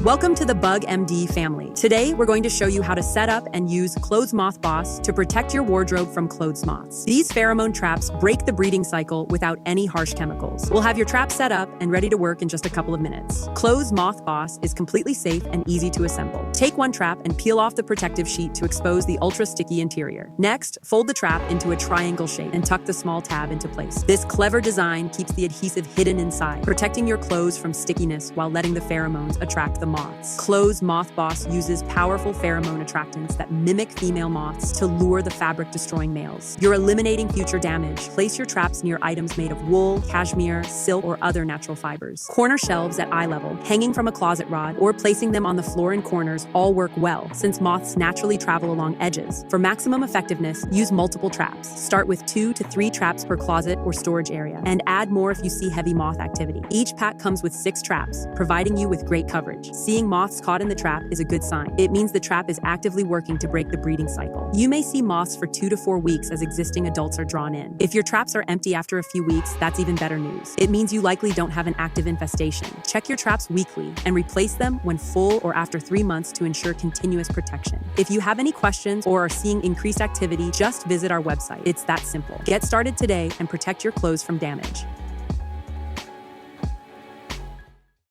Welcome to the Bug MD family. Today, we're going to show you how to set up and use Clothes Moth Boss to protect your wardrobe from clothes moths. These pheromone traps break the breeding cycle without any harsh chemicals. We'll have your trap set up and ready to work in just a couple of minutes. Clothes Moth Boss is completely safe and easy to assemble. Take one trap and peel off the protective sheet to expose the ultra-sticky interior. Next, fold the trap into a triangle shape and tuck the small tab into place. This clever design keeps the adhesive hidden inside, protecting your clothes from stickiness while letting the pheromones attract the moths. Clothes Moth Boss uses powerful pheromone attractants that mimic female moths to lure the fabric-destroying males. You're eliminating future damage. Place your traps near items made of wool, cashmere, silk, or other natural fibers. Corner shelves at eye level, hanging from a closet rod, or placing them on the floor in corners all work well, since moths naturally travel along edges. For maximum effectiveness, use multiple traps. Start with 2 to 3 traps per closet or storage area, and add more if you see heavy moth activity. Each pack comes with 6 traps, providing you with great coverage. Seeing moths caught in the trap is a good sign. It means the trap is actively working to break the breeding cycle. You may see moths for 2 to 4 weeks as existing adults are drawn in. If your traps are empty after a few weeks, that's even better news. It means you likely don't have an active infestation. Check your traps weekly and replace them when full or after 3 months to ensure continuous protection. If you have any questions or are seeing increased activity, just visit our website. It's that simple. Get started today and protect your clothes from damage.